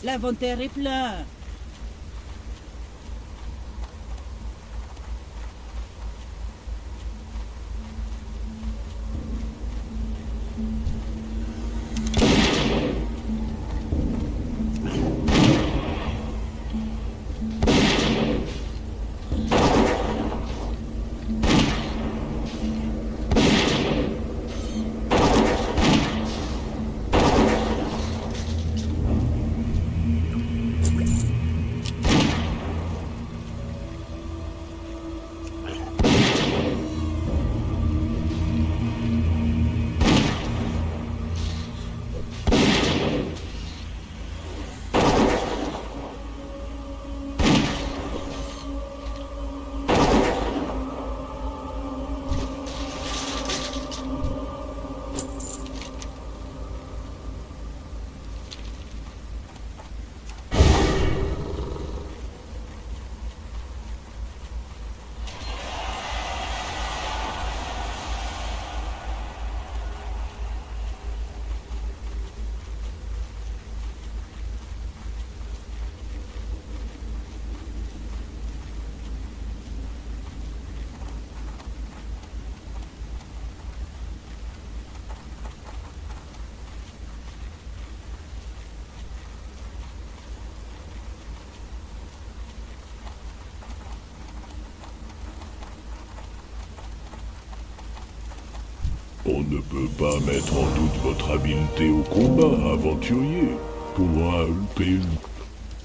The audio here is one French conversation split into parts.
L'inventaire est plein. On ne peut pas mettre en doute votre habileté au combat, aventurier.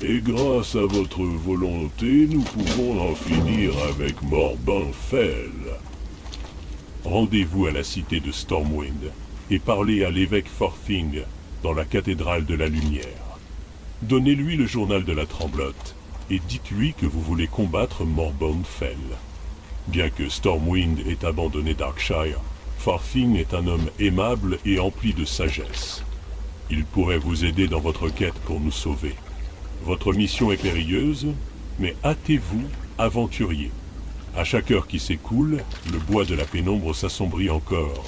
Et grâce à votre volonté, nous pouvons en finir avec Morban Fell. Rendez-vous à la cité de Stormwind et parlez à l'évêque Forthing dans la cathédrale de la Lumière. Donnez-lui le journal de la Tremblote et dites-lui que vous voulez combattre Morban Fell. Bien que Stormwind ait abandonné Darkshire, Forthing est un homme aimable et empli de sagesse. Il pourrait vous aider dans votre quête pour nous sauver. Votre mission est périlleuse, mais hâtez-vous, aventurier. À chaque heure qui s'écoule, le bois de la pénombre s'assombrit encore.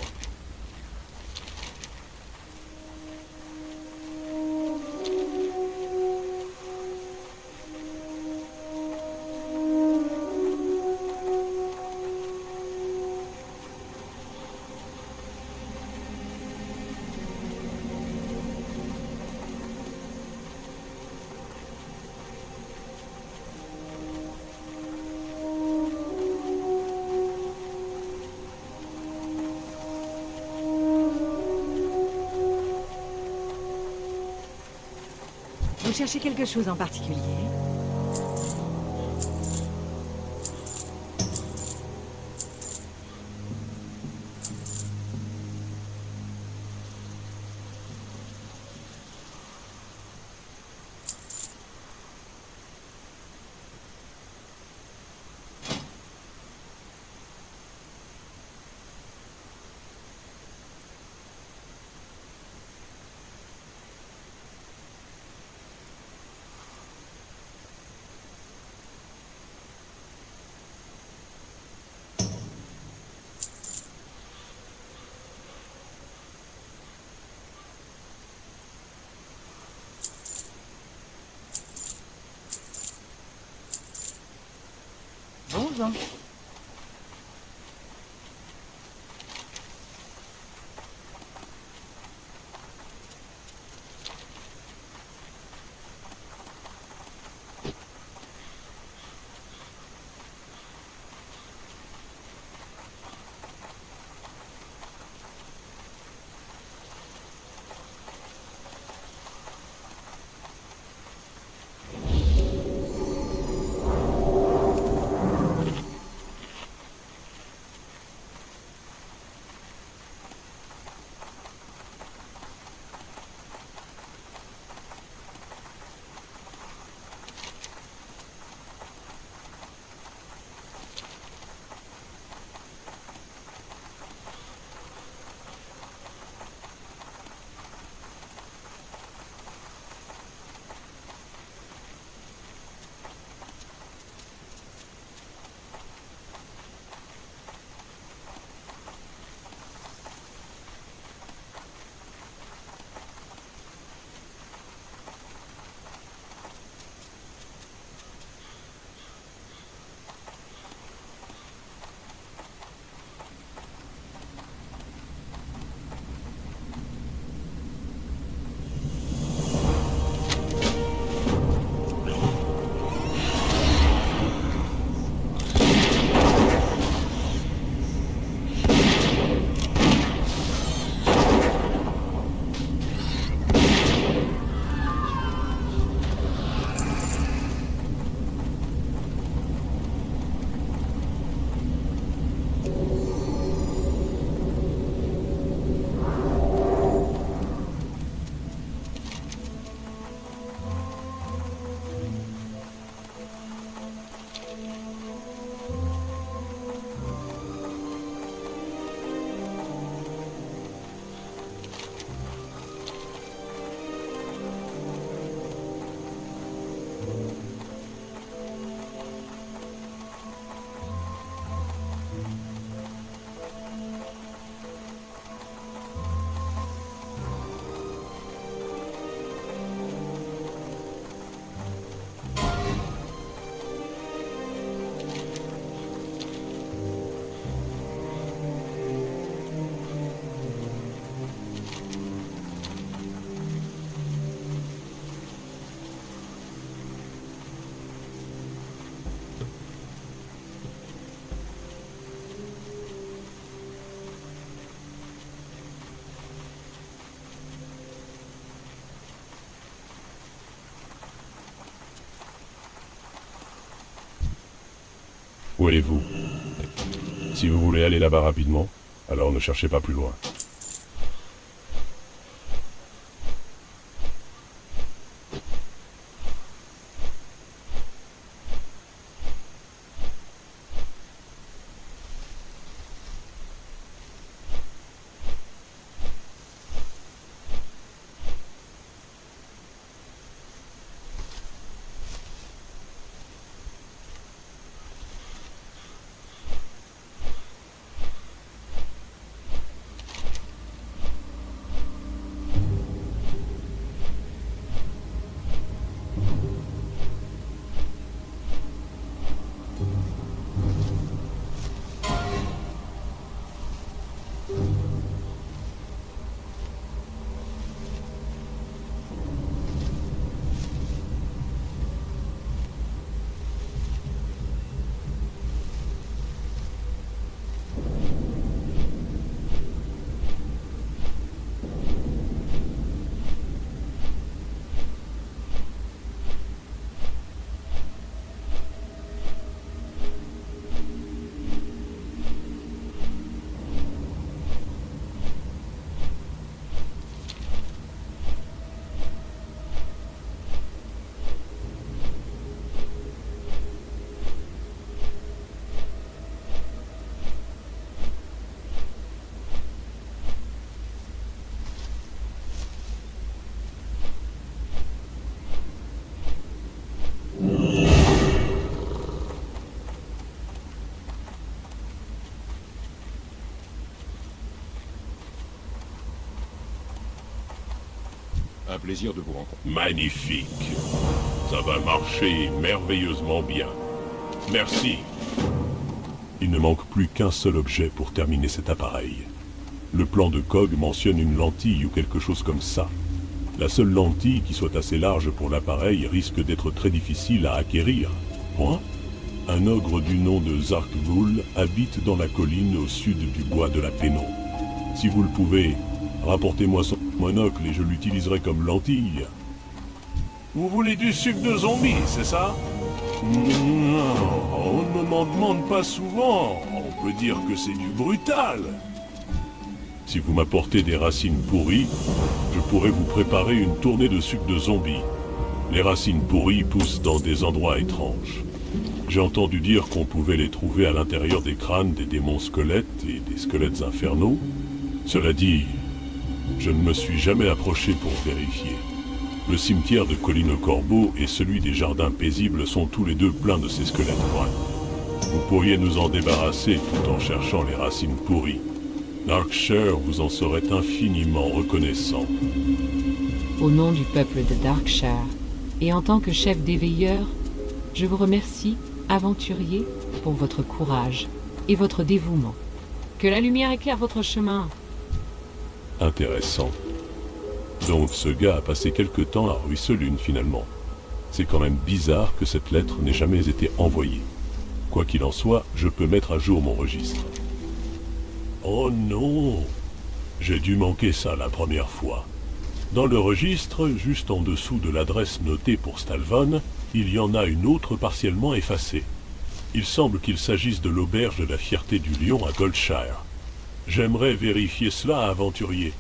Vous cherchez quelque chose en particulier? Bon vent. Où allez-vous? Si vous voulez aller là-bas rapidement, alors ne cherchez pas plus loin. Un plaisir de vous rencontrer. Magnifique. Ça va marcher merveilleusement bien. Merci. Il ne manque plus qu'un seul objet pour terminer cet appareil. Le plan de Cog mentionne une lentille ou quelque chose comme ça. La seule lentille qui soit assez large pour l'appareil risque d'être très difficile à acquérir. Quoi? Un ogre du nom de Zarkvul habite dans la colline au sud du bois de la Pénon. Si vous le pouvez, rapportez-moi son monocle et je l'utiliserai comme lentille. Vous voulez du sucre de zombie, c'est ça? Non, on ne m'en demande pas souvent. On peut dire que c'est du brutal. Si vous m'apportez des racines pourries, je pourrais vous préparer une tournée de sucre de zombie. Les racines pourries poussent dans des endroits étranges. J'ai entendu dire qu'on pouvait les trouver à l'intérieur des crânes des démons squelettes et des squelettes infernaux. Cela dit, je ne me suis jamais approché pour vérifier. Le cimetière de Colline au Corbeau et celui des Jardins Paisibles sont tous les deux pleins de ces squelettes bruns. Vous pourriez nous en débarrasser tout en cherchant les racines pourries. Darkshire vous en serait infiniment reconnaissant. Au nom du peuple de Darkshire, et en tant que chef des veilleurs, je vous remercie, aventurier, pour votre courage et votre dévouement. Que la lumière éclaire votre chemin. Intéressant. Donc ce gars a passé quelque temps à Ruisselune finalement. C'est quand même bizarre que cette lettre n'ait jamais été envoyée. Quoi qu'il en soit, je peux mettre à jour mon registre. Oh non! J'ai dû manquer ça la première fois. Dans le registre, juste en dessous de l'adresse notée pour Stalvon, il y en a une autre partiellement effacée. Il semble qu'il s'agisse de l'auberge de la Fierté du Lion à Goldshire. J'aimerais vérifier cela, aventurier.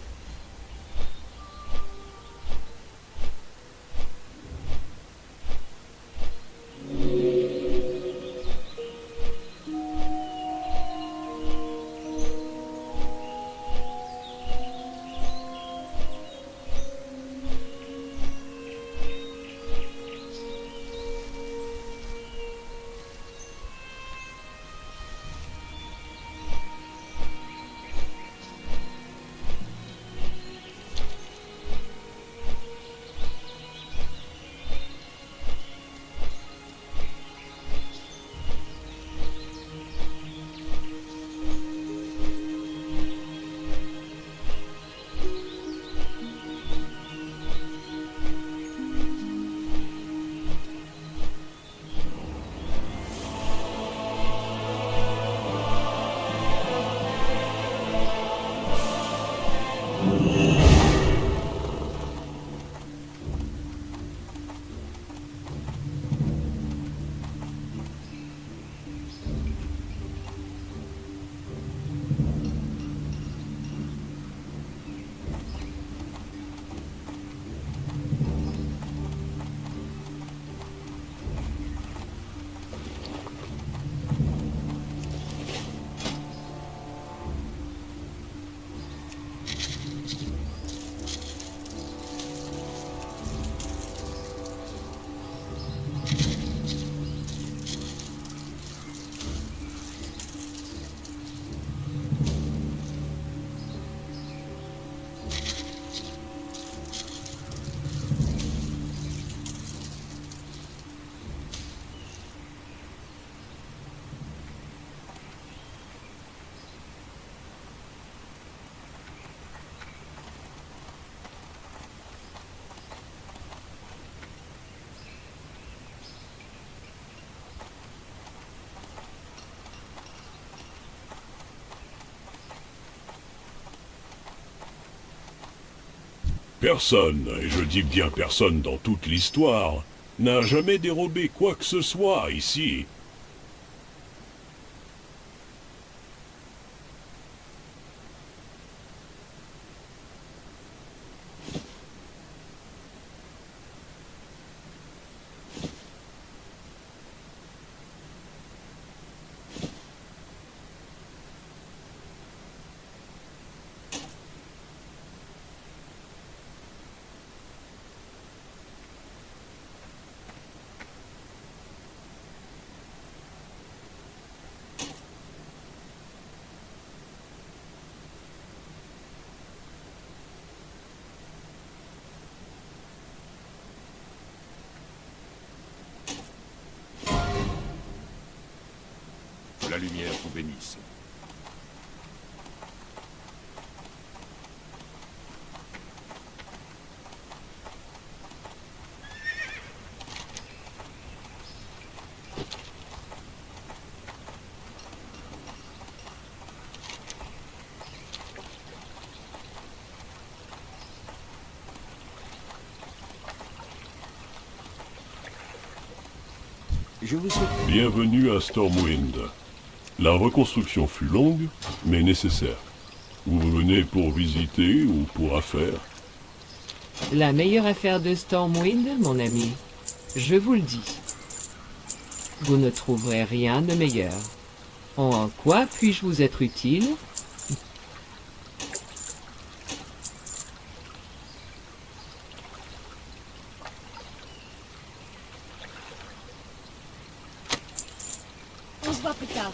Personne, et je dis bien personne dans toute l'histoire, n'a jamais dérobé quoi que ce soit ici. Que la lumière vous bénisse. Je vous souhaite... Bienvenue à Stormwind. La reconstruction fut longue, mais nécessaire. Vous venez pour visiter ou pour affaire? La meilleure affaire de Stormwind, mon ami, je vous le dis. Vous ne trouverez rien de meilleur. En quoi puis-je vous être utile? On se voit plus tard.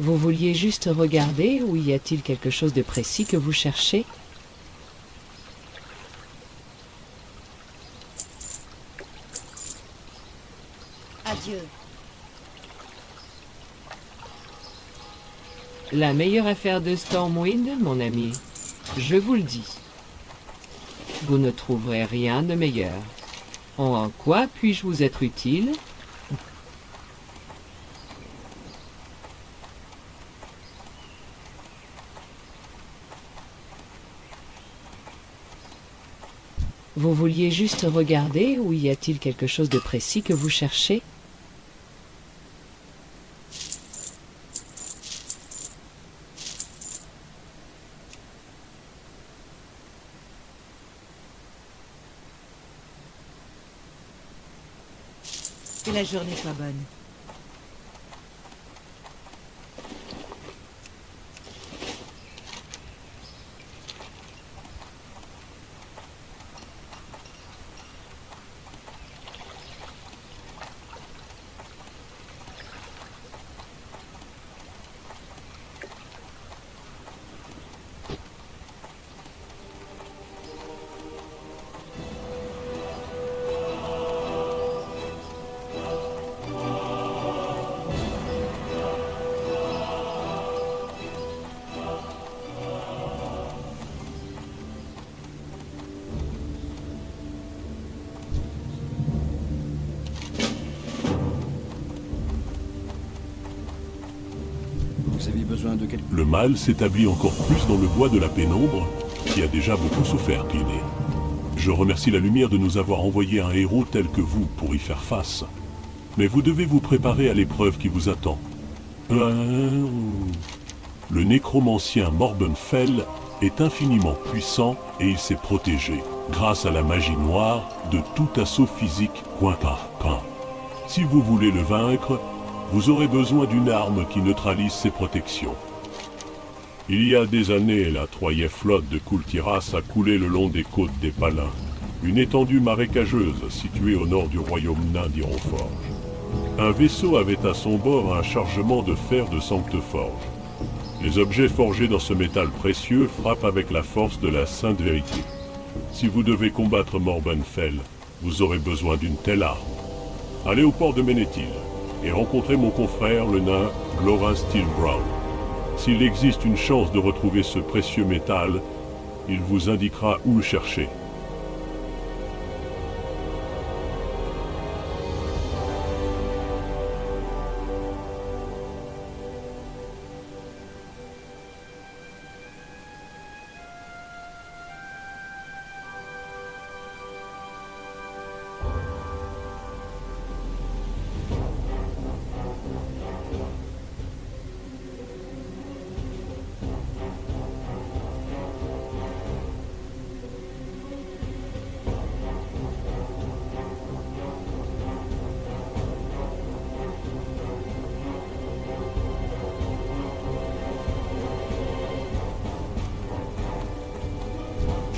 Vous vouliez juste regarder ou y a-t-il quelque chose de précis que vous cherchez? Adieu. La meilleure affaire de Stormwind, mon ami, je vous le dis. Vous ne trouverez rien de meilleur. En quoi puis-je vous être utile? Vous vouliez juste regarder ou y a-t-il quelque chose de précis que vous cherchez? Que la journée soit bonne. Vous avez besoin de quelque... Le mal s'établit encore plus dans le bois de la pénombre, qui a déjà beaucoup souffert, Cliné. Je remercie la lumière de nous avoir envoyé un héros tel que vous pour y faire face. Mais vous devez vous préparer à l'épreuve qui vous attend. Le nécromancien Morbenfell est infiniment puissant et il s'est protégé, grâce à la magie noire, de tout assaut physique coin par coin. Si vous voulez le vaincre, vous aurez besoin d'une arme qui neutralise ses protections. Il y a des années, la Troyet flotte de Kultiras a coulé le long des côtes des Palins, une étendue marécageuse située au nord du royaume nain d'Ironforge. Un vaisseau avait à son bord un chargement de fer de Sancteforge. Les objets forgés dans ce métal précieux frappent avec la force de la Sainte Vérité. Si vous devez combattre Morbenfell, vous aurez besoin d'une telle arme. Allez au port de Ménéthil et rencontrez mon confrère, le nain Glorin Steelbrow. S'il existe une chance de retrouver ce précieux métal, il vous indiquera où le chercher.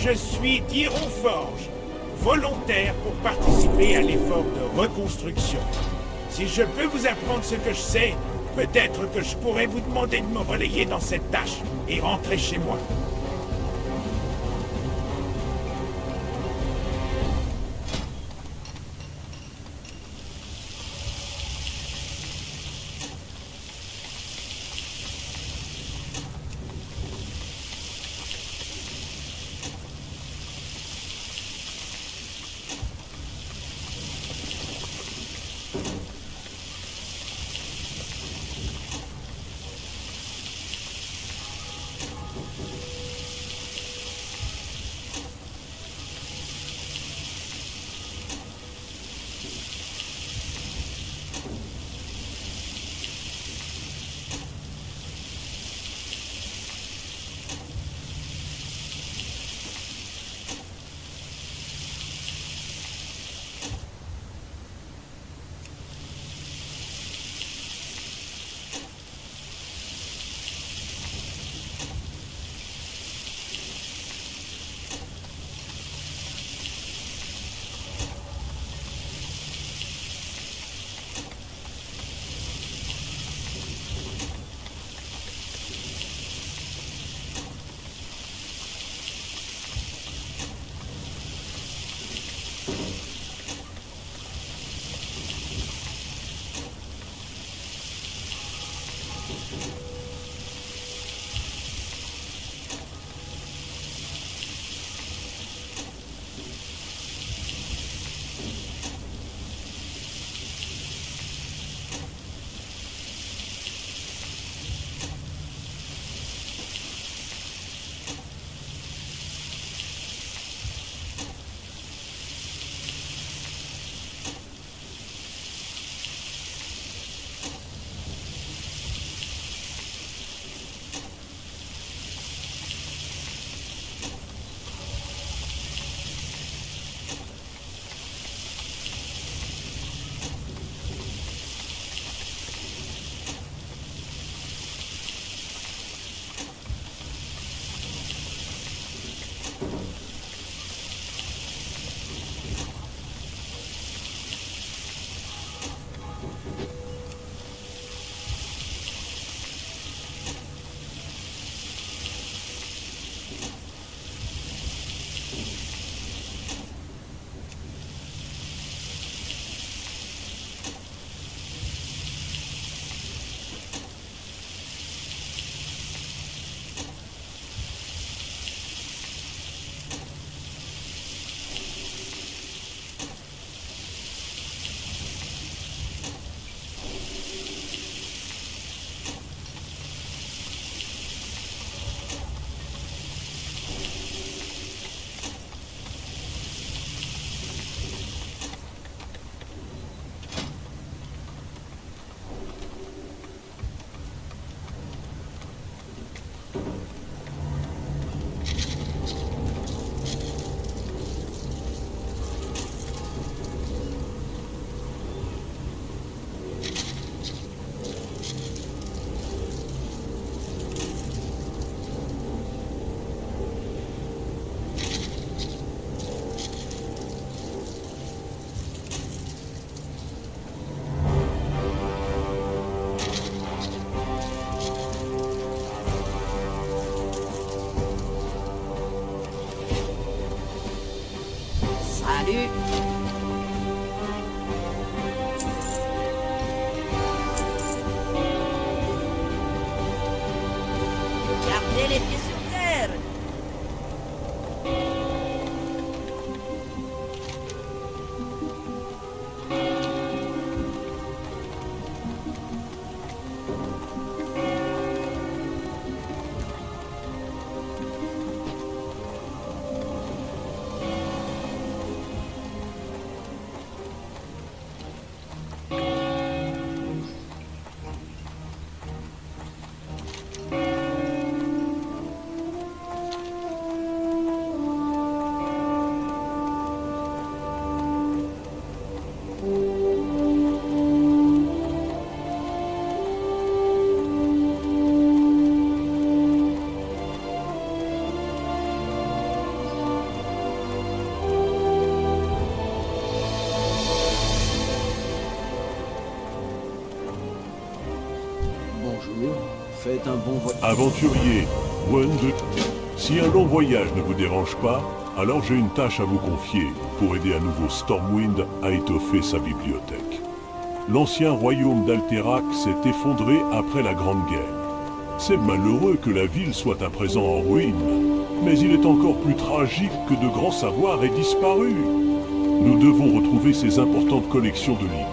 Je suis d'Iron Forge, volontaire pour participer à l'effort de reconstruction. Si je peux vous apprendre ce que je sais, peut-être que je pourrais vous demander de me relayer dans cette tâche et rentrer chez moi. Faites un bon voyage. Aventurier, Wund, si un long voyage ne vous dérange pas, alors j'ai une tâche à vous confier pour aider à nouveau Stormwind à étoffer sa bibliothèque. L'ancien royaume d'Alterac s'est effondré après la Grande Guerre. C'est malheureux que la ville soit à présent en ruine, mais il est encore plus tragique que de grands savoirs aient disparu. Nous devons retrouver ces importantes collections de livres.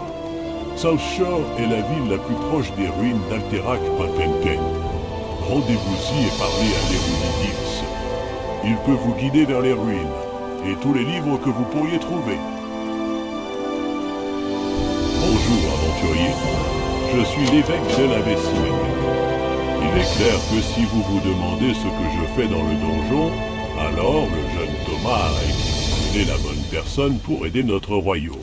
South Shore est la ville la plus proche des ruines d'Alterac-Patenken. Rendez-vous-y et parlez à l'érudit Dix. Il peut vous guider vers les ruines et tous les livres que vous pourriez trouver. Bonjour, aventurier. Je suis l'évêque de la Vessie. Il est clair que si vous vous demandez ce que je fais dans le donjon, alors le jeune Thomas est la bonne personne pour aider notre royaume.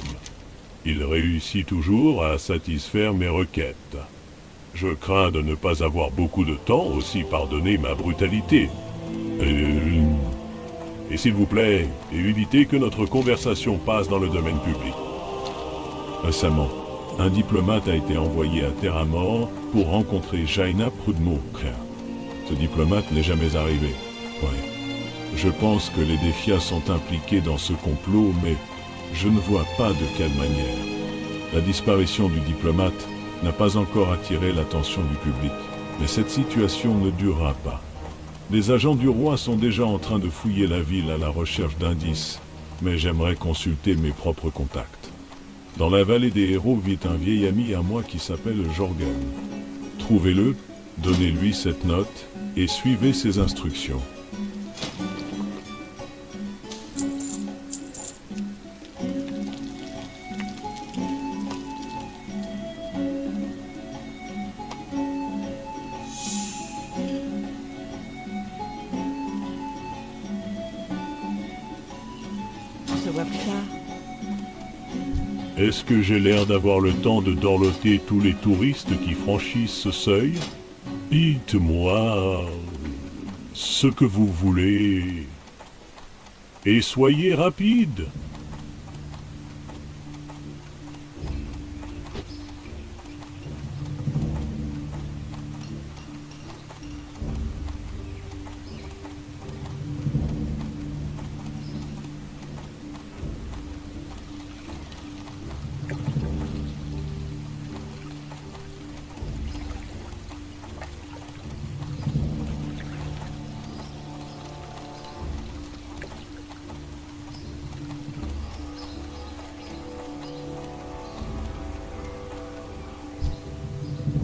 Il réussit toujours à satisfaire mes requêtes. Je crains de ne pas avoir beaucoup de temps, aussi pardonnez ma brutalité. Et s'il vous plaît, évitez que notre conversation passe dans le domaine public. Récemment, un diplomate a été envoyé à Terramore pour rencontrer Jaina Prud'Mawk. Ce diplomate n'est jamais arrivé. Ouais. Je pense que les Défias sont impliqués dans ce complot, mais je ne vois pas de quelle manière. La disparition du diplomate n'a pas encore attiré l'attention du public, mais cette situation ne durera pas. Les agents du roi sont déjà en train de fouiller la ville à la recherche d'indices, mais j'aimerais consulter mes propres contacts. Dans la vallée des héros vit un vieil ami à moi qui s'appelle Jorgen. Trouvez-le, donnez-lui cette note et suivez ses instructions. On se voit plus tard. Est-ce que j'ai l'air d'avoir le temps de dorloter tous les touristes qui franchissent ce seuil? Dites-moi ce que vous voulez. Et soyez rapide.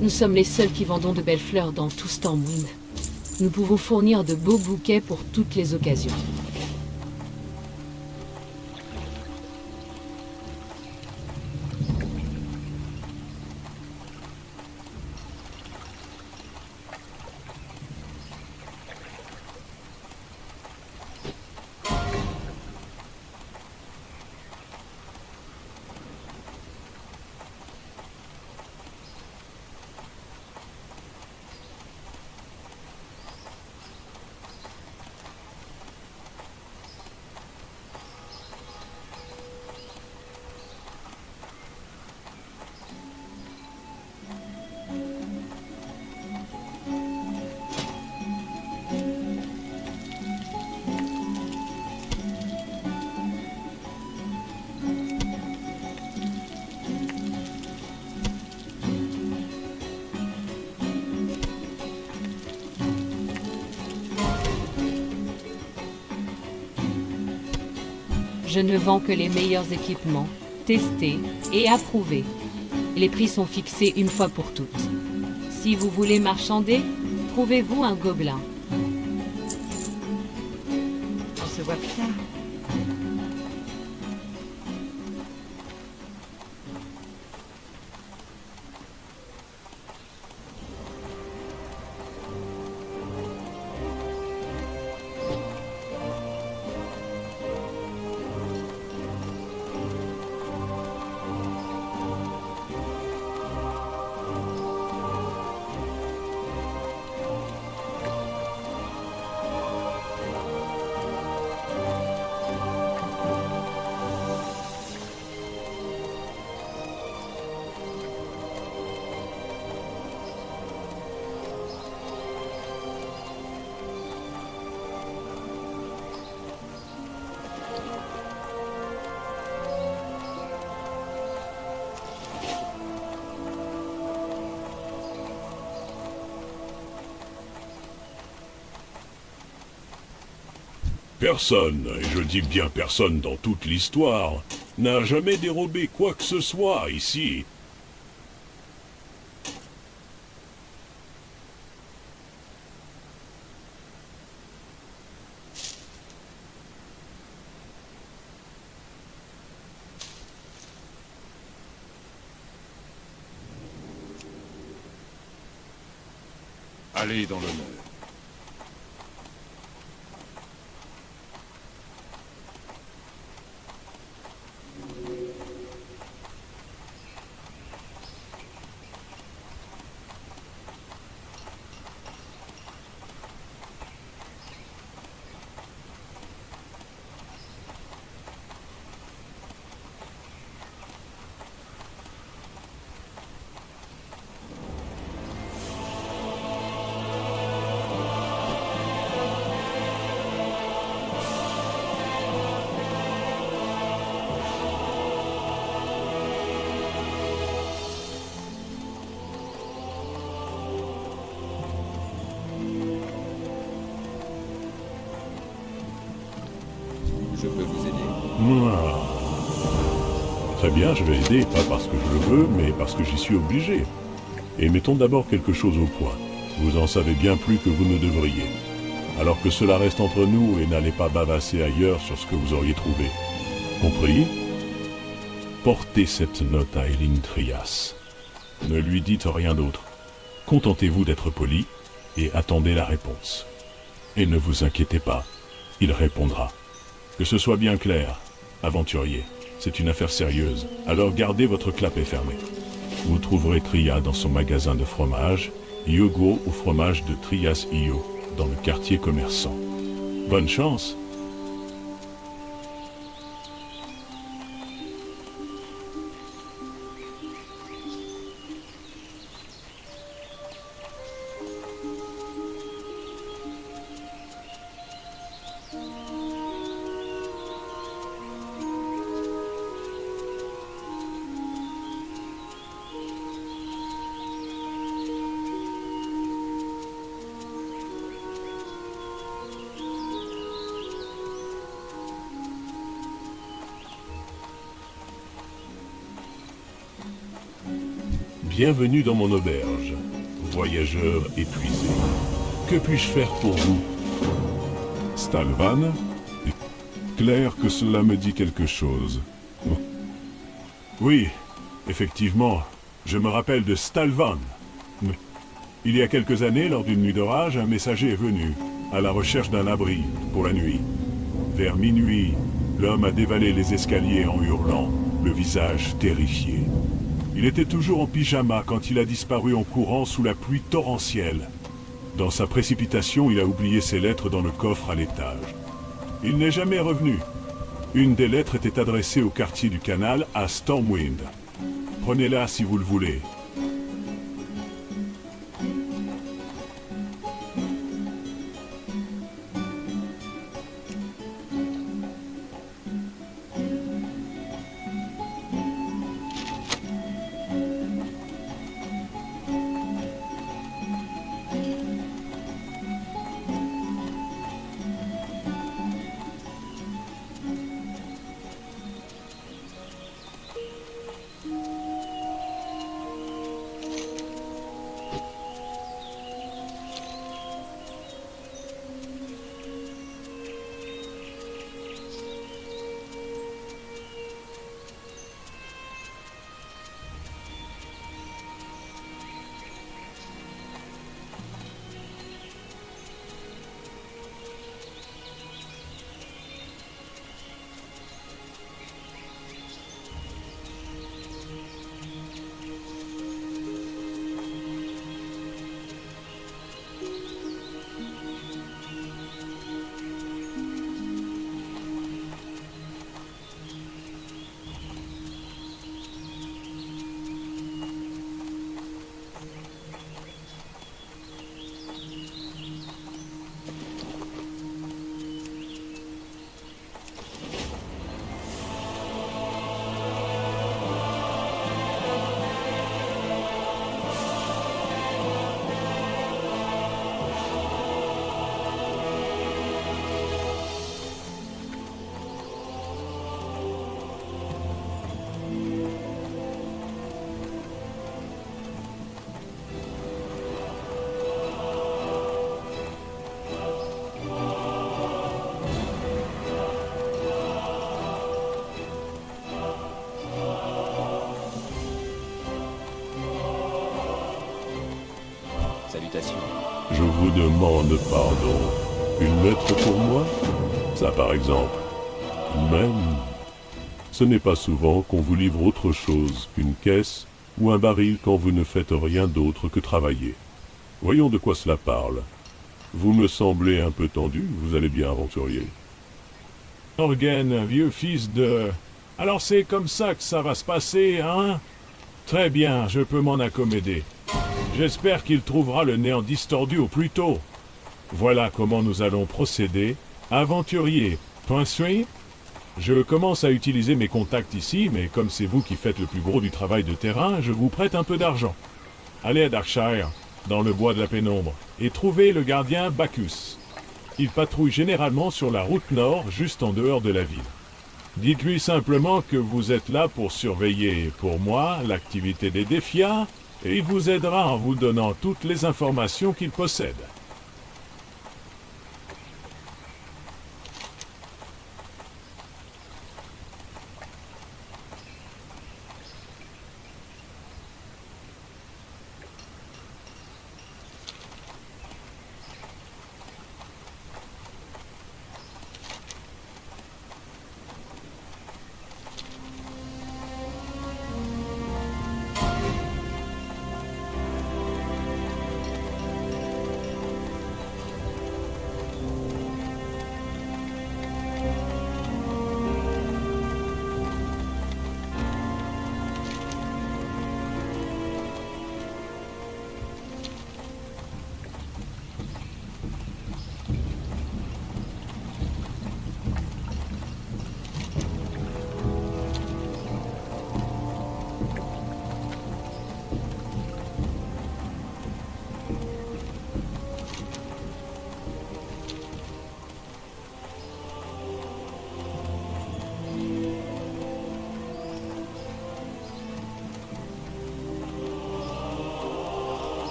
Nous sommes les seuls qui vendons de belles fleurs dans tout Stormwind. Nous pouvons fournir de beaux bouquets pour toutes les occasions. Je ne vends que les meilleurs équipements, testés et approuvés. Les prix sont fixés une fois pour toutes. Si vous voulez marchander, trouvez-vous un gobelin. On se voit plus tard. Personne, et je dis bien personne dans toute l'histoire, n'a jamais dérobé quoi que ce soit ici. Allez dans l'honneur. Je peux vous aider. Mouah. Très bien, je vais aider, pas parce que je le veux, mais parce que j'y suis obligé. Et mettons d'abord quelque chose au point. Vous en savez bien plus que vous ne devriez. Alors que cela reste entre nous et n'allez pas bavasser ailleurs sur ce que vous auriez trouvé. Compris? Portez cette note à Eileen Trias. Ne lui dites rien d'autre. Contentez-vous d'être poli et attendez la réponse. Et ne vous inquiétez pas, il répondra. Que ce soit bien clair, aventurier, c'est une affaire sérieuse, alors gardez votre clapet fermé. Vous trouverez Tria dans son magasin de fromage, Yogo au fromage de Trias Io, dans le quartier commerçant. Bonne chance! Bienvenue dans mon auberge, voyageur épuisé. Que puis-je faire pour vous? Stalvan? Clair que cela me dit quelque chose. Oui, effectivement, je me rappelle de Stalvan. Il y a quelques années, lors d'une nuit d'orage, un messager est venu, à la recherche d'un abri pour la nuit. Vers minuit, l'homme a dévalé les escaliers en hurlant, le visage terrifié. Il était toujours en pyjama quand il a disparu en courant sous la pluie torrentielle. Dans sa précipitation, il a oublié ses lettres dans le coffre à l'étage. Il n'est jamais revenu. Une des lettres était adressée au quartier du canal à Stormwind. Prenez-la si vous le voulez. réputation. Je vous demande pardon. Une lettre pour moi? Ça par exemple. Même. Ce n'est pas souvent qu'on vous livre autre chose qu'une caisse ou un baril quand vous ne faites rien d'autre que travailler. Voyons de quoi cela parle. Vous me semblez un peu tendu, vous allez bien, aventurier. Morgan, un vieux fils de... Alors c'est comme ça que ça va se passer, hein? Très bien, je peux m'en accommoder. J'espère qu'il trouvera le néant distordu au plus tôt. Voilà comment nous allons procéder. Aventurier, point suivant. Je commence à utiliser mes contacts ici, mais comme c'est vous qui faites le plus gros du travail de terrain, je vous prête un peu d'argent. Allez à Darkshire, dans le bois de la pénombre, et trouvez le gardien Bacchus. Il patrouille généralement sur la route nord, juste en dehors de la ville. Dites-lui simplement que vous êtes là pour surveiller, pour moi, l'activité des défias, et il vous aidera en vous donnant toutes les informations qu'il possède.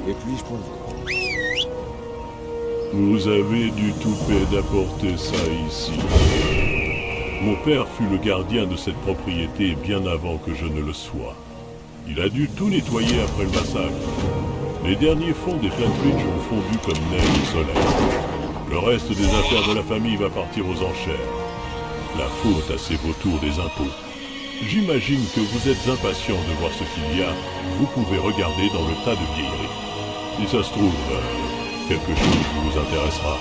Et puis-je pour vous? Vous avez du toupet d'apporter ça ici. Mon père fut le gardien de cette propriété bien avant que je ne le sois. Il a dû tout nettoyer après le massacre. Les derniers fonds des Flintridge ont fondu comme neige au soleil. Le reste des affaires de la famille va partir aux enchères. La faute à ces vautours des impôts. J'imagine que vous êtes impatient de voir ce qu'il y a. Vous pouvez regarder dans le tas de vieilleries. Si ça se trouve, quelque chose vous intéressera.